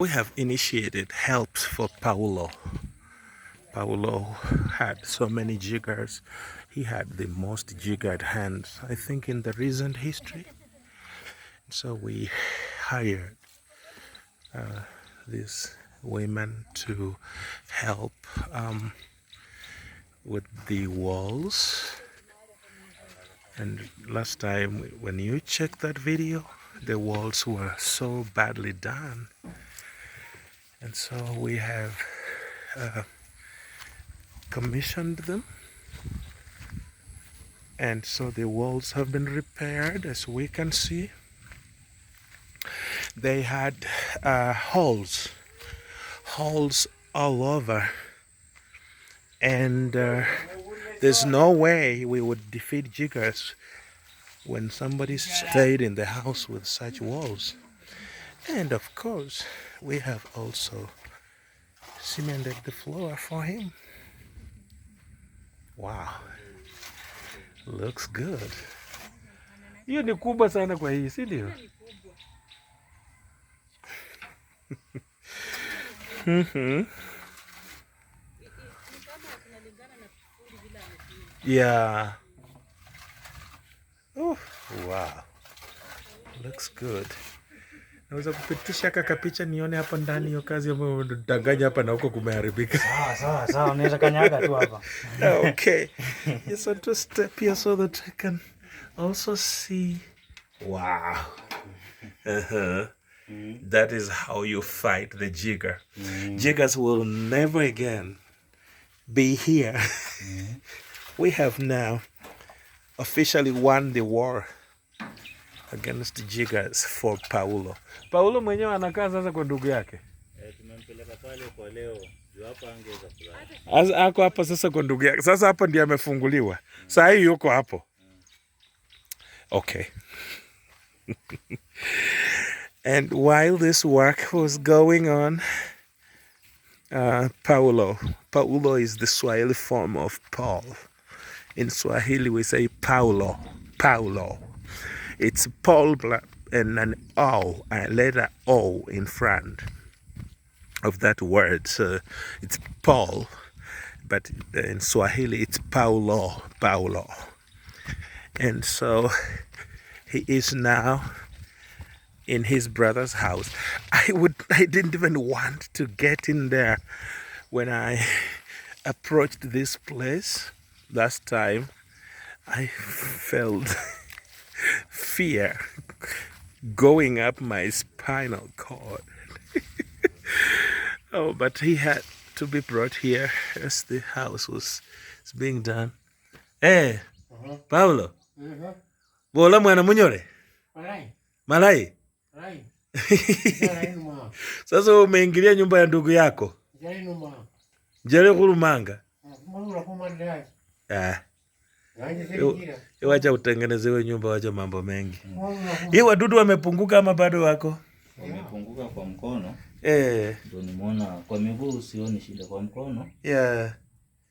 We have initiated helps for Paulo. Paulo had so many jiggers. He had the most jiggered hands, I think, in the recent history. So we hired these women to help with the walls. And last time when you checked that video, the walls were so badly done. And so we have commissioned them, and so the walls have been repaired. As we can see, they had holes all over, and there's no way we would defeat Jiggers when somebody stayed in the house with such walls. And of course, we have also cemented the floor for him. Wow, looks good. Hiyo ni kubwa sana kwa hii, si ndio? Yeah. Oh, wow. Looks good. Naweza kupitisha kaka picha nione hapa ndani hiyo kazi ambayo danganya hapa na huko kumeharibika. Sawa, unaweza kanyaga tu hapa. Okay. Yes, I'll just step here so that I can also see. Wow. That is how you fight the jigger. Jiggers will never again be here. We have now officially won the war against the jiggers for Paulo. Paulo mwenyewe anakaa sasa kwa ndugu yake. Tumempeleka pale kwa leo. Juu hapa angeza kulala. Ako hapa sasa kwa ndugu yake. Sasa hapa ndiye amefunguliwa. Saa hii yuko hapo. Okay. And while this work was going on, Paulo is the Swahili form of Paul. In Swahili we say Paulo. It's Paul and an O, a letter O in front of that word. So it's Paul, but in Swahili it's Paulo. And so he is now in his brother's house. I didn't even want to get in there when I approached this place last time. I felt fear going up my spinal cord. Oh, but he had to be brought here as the house was being done. Hey, Paulo. Bola mwana munyore. Malai. Sasa umeingilia nyumba ya ndugu yako. Jere kurumanga. Wacha utengenezewe nyumba, wacha mambo mengi. Hii wadudu wamepunguka ama bado wako? Wamepunguka kwa mkono. Ndio nimeona kwa miguu sioni shida, kwa mkono. Yeah.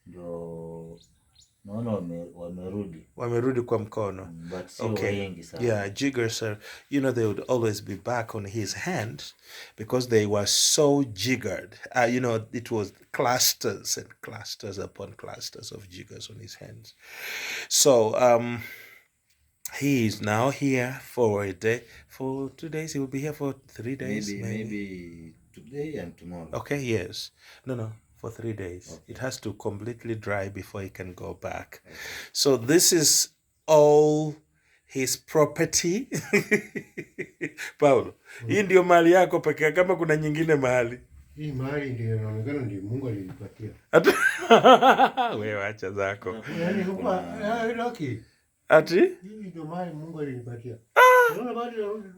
Ndio naona wamerudi. Wamerudi kwa mkono. But sio wengi sana. Yeah, jiggers are, they would always be back on his hands because they were so jiggered. It was clusters and clusters upon clusters of jiggers on his hands. So he is now here for a day. For 2 days, he will be here for 3 days. Maybe today and tomorrow. Okay, yes. No. For 3 days. Okay. It has to completely dry before he can go back. Okay. So this is all his property. Paulo, hii ndio mali yako pekee, kama kuna nyingine mahali? Hii mali ndio inaonekana ndio Mungu alinipatia. Wewe acha zako. Yaani huko Rocky. Ati? Hii ndio mali Mungu alinipatia. Unaona bado narudi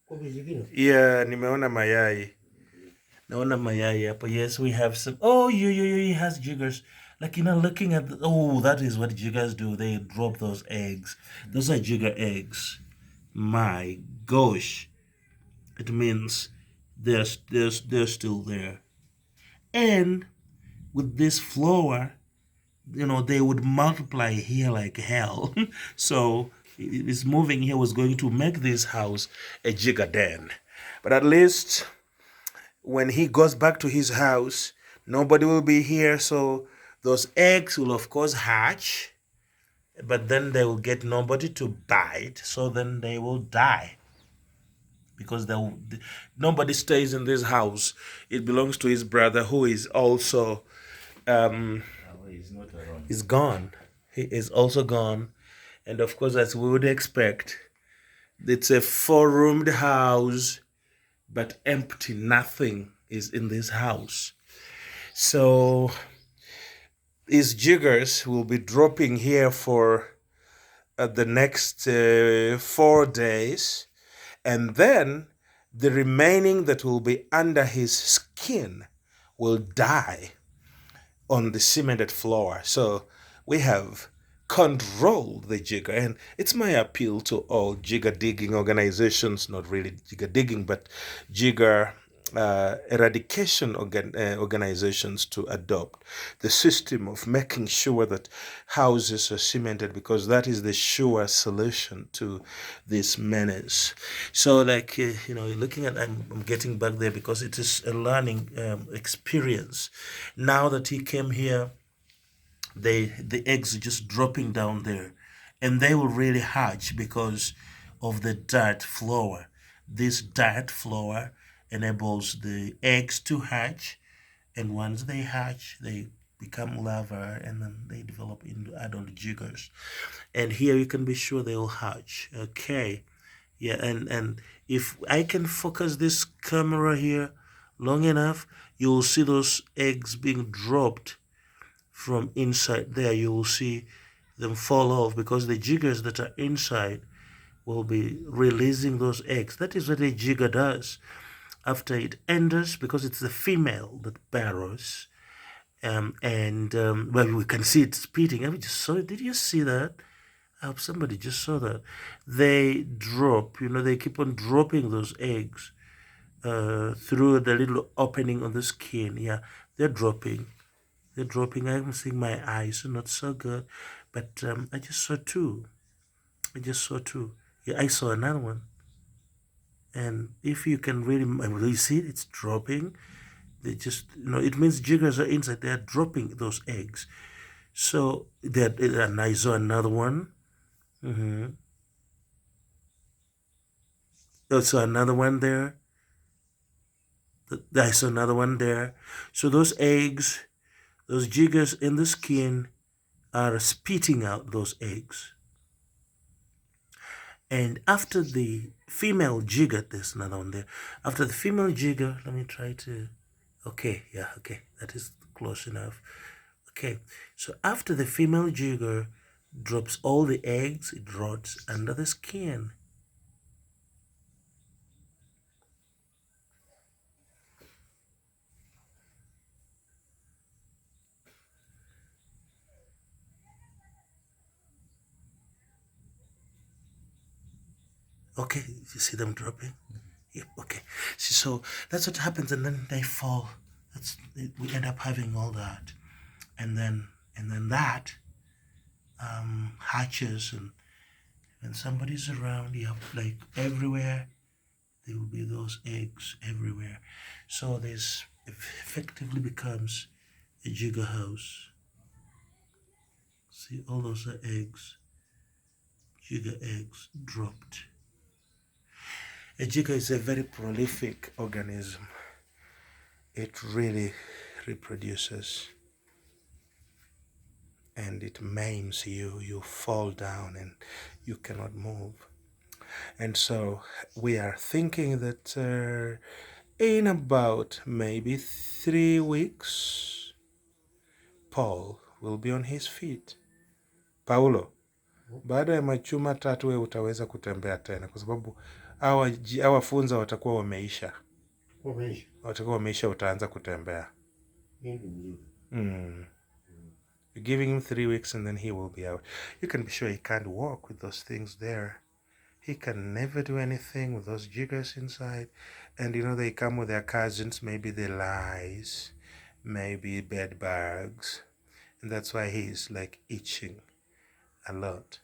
kwa vizingine. Yeah, nimeona mayai. Naona mayai hapo. Yes, we have some. Oh, he has jiggers. Like, looking at that is what jiggers do. They drop those eggs. Those are jigger eggs. My gosh. It means they're still there. And with this flower, they would multiply here like hell. So this moving here was going to make this house a jigger den. But at least when he goes back to his house, nobody will be here, so those eggs will of course hatch, but then they will get nobody to bite, so then they will die because nobody stays in this house. It belongs to his brother, who is also He's not around. is gone. He is also gone, and of course, as we would expect, it's a four-roomed house, but empty. Nothing is in this house. So these jiggers will be dropping here for the next 4 days, and then the remaining that will be under his skin will die on the cemented floor. So we have controlled the jigger, and it's my appeal to all jigger digging organizations, not really jigger digging, but jigger eradication organizations, to adopt the system of making sure that houses are cemented, because that is the sure solution to this menace. So like looking at, I'm getting back there because it is a learning experience. Now that he came here, the eggs are just dropping down there, and they will really hatch because of the dirt floor. This dirt floor enables the eggs to hatch, and once they hatch, they become larvae, and then they develop into adult jiggers. And here you can be sure they will hatch. Okay, yeah, and if I can focus this camera here long enough, you will see those eggs being dropped from inside there. You will see them fall off because the jiggers that are inside will be releasing those eggs. That is what a jigger does after it enters, because it's the female that burrows. Well, we can see it spitting. I just saw it. Did you see that? I hope somebody just saw that. They drop, they keep on dropping those eggs through the little opening on the skin. Yeah, they're dropping. They're dropping. I'm seeing my eyes are not so good, but I just saw two. Yeah, I saw another one. And if you can really see it, it's dropping. They just, it means jiggers are inside. They're dropping those eggs. So and I saw another one. Also another one there. I saw another one there. So those eggs, those jiggers in the skin are spitting out those eggs. And after the female jigger, there's another one there. After the female jigger, let me try to, okay, yeah, okay, that is close enough. Okay, so after the female jigger drops all the eggs, it rots under the skin. Okay, you see them dropping? Yep, okay. So that's what happens, and then they fall. We end up having all that. And then that hatches, and when somebody's around, you have like everywhere, there will be those eggs everywhere. So this effectively becomes a jigger house. See, all those are eggs, jigger eggs dropped. A jigger is a very prolific organism. It really reproduces, and it maims you. You fall down and you cannot move. And so we are thinking that in about maybe 3 weeks, Paul will be on his feet. Paulo, baada ya machuma 3 wewe utaweza kutembea tena, kwa sababu hawa funza watakuwa wameisha. Watakuwa wameisha, utaanza kutembea. You're giving him 3 weeks and then he will be out. You can be sure he can't walk with those things there. He can never do anything with those jiggers inside. And they come with their cousins, maybe the lice, maybe bed bugs. And that's why he's like itching a lot.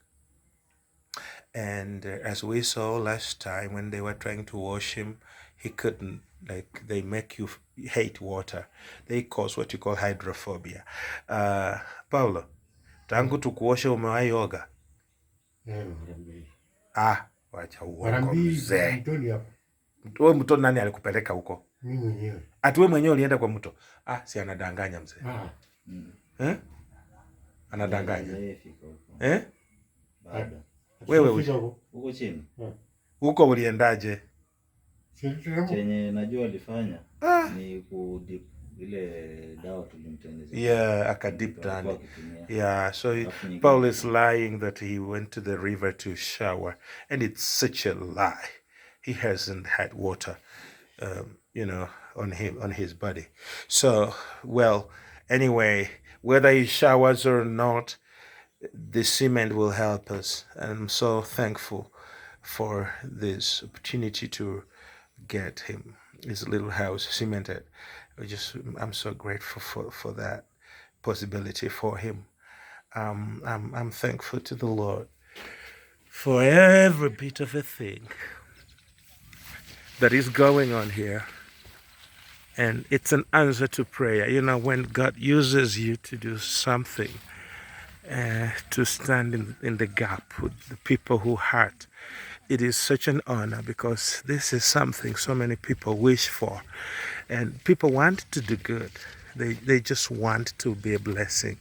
And as we saw last time when they were trying to wash him, he couldn't like they make you hate water. They cause what you call hydrophobia. Paulo, tangu tukuoshe umewahi oga? Mara mbili. Wacha Mara uongo mbili mzee. mtoni hapa. Wewe mto nani alikupeleka huko? Mimi mwenyewe. Ati wewe mwenyewe ulienda kwa mto? Si anadanganya mzee. Anadanganya. Wewe huko chini. Huko uliendaje? Chenye najua alifanya ni kudip ile dawa tulimtengenezea. Yeah, akadip down. Yeah, so Paul is lying that he went to the river to shower, and it's such a lie. He hasn't had water, on his body. So, well, anyway, whether he showers or not, the cement will help us. And I'm so thankful for this opportunity to get him his little house cemented. I'm so grateful for that possibility for him. I'm thankful to the Lord for every bit of a thing that is going on here. And it's an answer to prayer. When God uses you to do something, to stand in the gap with the people who hurt, it is such an honor, because this is something so many people wish for. And people want to do good. They just want to be a blessing.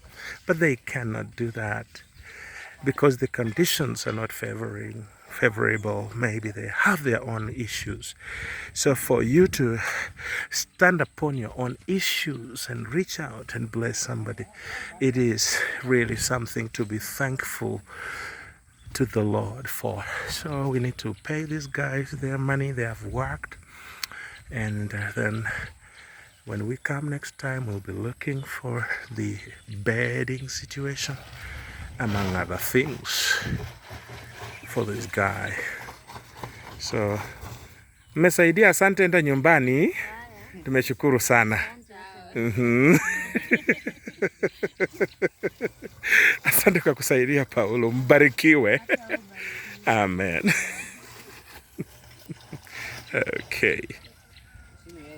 But they cannot do that because the conditions are not favorable. Maybe they have their own issues. So for you to stand upon your own issues and reach out and bless somebody, it is really something to be thankful to the Lord for. So we need to pay these guys their money. They have worked. And then when we come next time, we'll be looking for the bedding situation, among other things, for this guy. So, mmesaidia, asante, enda nyumbani. Tumeshukuru sana. Asante kwa kusaidia Paulo, mbarikiwe. Amen. Okay.